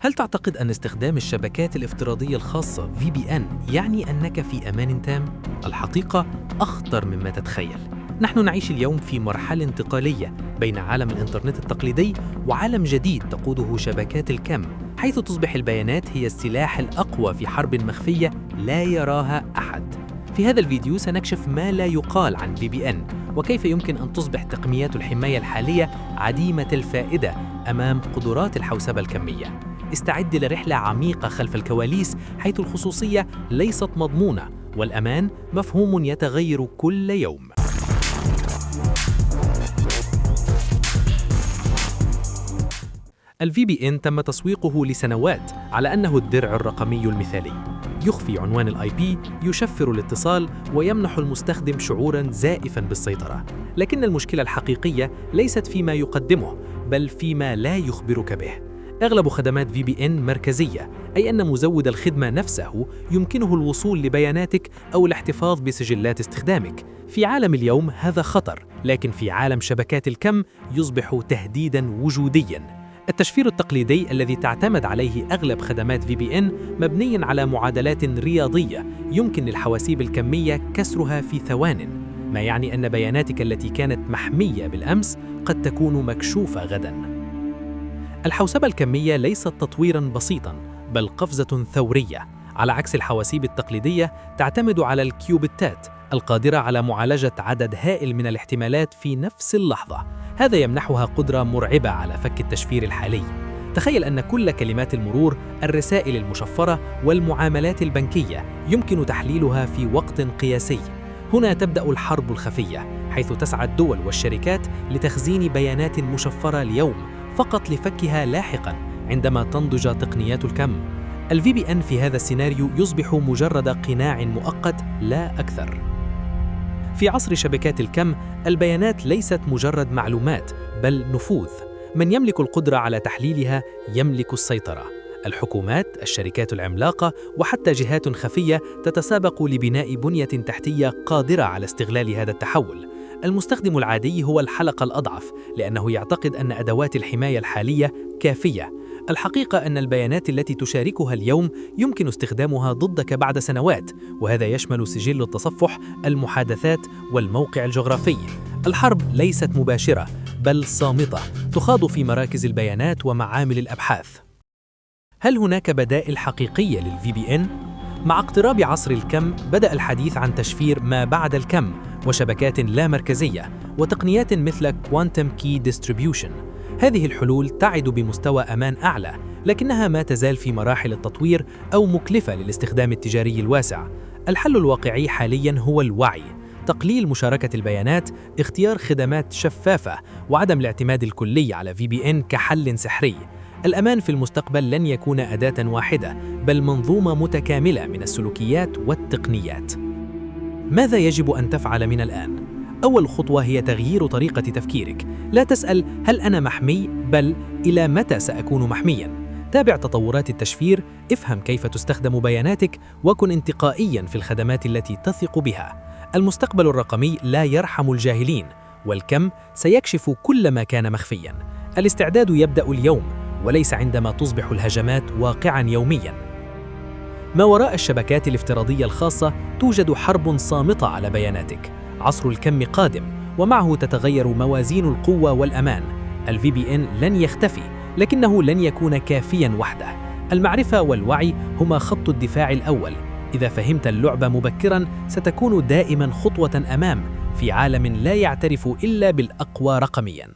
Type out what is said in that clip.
هل تعتقد أن استخدام الشبكات الافتراضية الخاصة VPN يعني أنك في أمان تام؟ الحقيقة أخطر مما تتخيل. نحن نعيش اليوم في مرحلة انتقالية بين عالم الإنترنت التقليدي وعالم جديد تقوده شبكات الكم، حيث تصبح البيانات هي السلاح الأقوى في حرب مخفية لا يراها أحد. في هذا الفيديو سنكشف ما لا يقال عن VPN وكيف يمكن أن تصبح تقنيات الحماية الحالية عديمة الفائدة أمام قدرات الحوسبة الكمية. استعد لرحلة عميقة خلف الكواليس، حيث الخصوصية ليست مضمونة والأمان مفهوم يتغير كل يوم. VPN تم تسويقه لسنوات على أنه الدرع الرقمي المثالي، يخفي عنوان IP، يشفر الاتصال ويمنح المستخدم شعوراً زائفاً بالسيطرة. لكن المشكلة الحقيقية ليست فيما يقدمه، بل فيما لا يخبرك به. أغلب خدمات VPN مركزية، أي أن مزود الخدمة نفسه يمكنه الوصول لبياناتك أو الاحتفاظ بسجلات استخدامك. في عالم اليوم هذا خطر، لكن في عالم شبكات الكم يصبح تهديداً وجودياً. التشفير التقليدي الذي تعتمد عليه أغلب خدمات VPN مبني على معادلات رياضية يمكن للحواسيب الكمية كسرها في ثوان، ما يعني أن بياناتك التي كانت محمية بالأمس قد تكون مكشوفة غداً. الحوسبة الكمية ليست تطويراً بسيطاً، بل قفزة ثورية. على عكس الحواسيب التقليدية تعتمد على الكيوبيتات القادرة على معالجة عدد هائل من الاحتمالات في نفس اللحظة. هذا يمنحها قدرة مرعبة على فك التشفير الحالي. تخيل أن كل كلمات المرور، الرسائل المشفرة والمعاملات البنكية يمكن تحليلها في وقت قياسي. هنا تبدأ الحرب الخفية، حيث تسعى الدول والشركات لتخزين بيانات مشفرة اليوم فقط لفكها لاحقاً عندما تنضج تقنيات الكم. VPN في هذا السيناريو يصبح مجرد قناع مؤقت لا أكثر. في عصر شبكات الكم، البيانات ليست مجرد معلومات، بل نفوذ. من يملك القدرة على تحليلها يملك السيطرة. الحكومات، الشركات العملاقة، وحتى جهات خفية تتسابق لبناء بنية تحتية قادرة على استغلال هذا التحول. المستخدم العادي هو الحلقة الأضعف، لأنه يعتقد أن أدوات الحماية الحالية كافية. الحقيقة أن البيانات التي تشاركها اليوم يمكن استخدامها ضدك بعد سنوات، وهذا يشمل سجل التصفح، المحادثات والموقع الجغرافي. الحرب ليست مباشرة، بل صامتة، تخاض في مراكز البيانات ومعامل الأبحاث. هل هناك بدائل حقيقية للVPN؟ مع اقتراب عصر الكم بدأ الحديث عن تشفير ما بعد الكم وشبكات لا مركزية وتقنيات مثل Quantum Key Distribution. هذه الحلول تعد بمستوى أمان أعلى، لكنها ما تزال في مراحل التطوير أو مكلفة للاستخدام التجاري الواسع. الحل الواقعي حالياً هو الوعي، تقليل مشاركة البيانات، اختيار خدمات شفافة، وعدم الاعتماد الكلي على VPN كحل سحري. الأمان في المستقبل لن يكون أداة واحدة، بل منظومة متكاملة من السلوكيات والتقنيات. ماذا يجب أن تفعل من الآن؟ أول خطوة هي تغيير طريقة تفكيرك. لا تسأل هل أنا محمي، بل إلى متى سأكون محمياً. تابع تطورات التشفير، افهم كيف تستخدم بياناتك، وكن انتقائياً في الخدمات التي تثق بها. المستقبل الرقمي لا يرحم الجاهلين، والكم سيكشف كل ما كان مخفياً. الاستعداد يبدأ اليوم، وليس عندما تصبح الهجمات واقعاً يومياً. ما وراء الشبكات الافتراضية الخاصة توجد حرب صامتة على بياناتك. عصر الكم قادم، ومعه تتغير موازين القوة والأمان. VPN لن يختفي، لكنه لن يكون كافياً وحده. المعرفة والوعي هما خط الدفاع الأول. إذا فهمت اللعبة مبكراً ستكون دائماً خطوة أمام في عالم لا يعترف إلا بالأقوى رقمياً.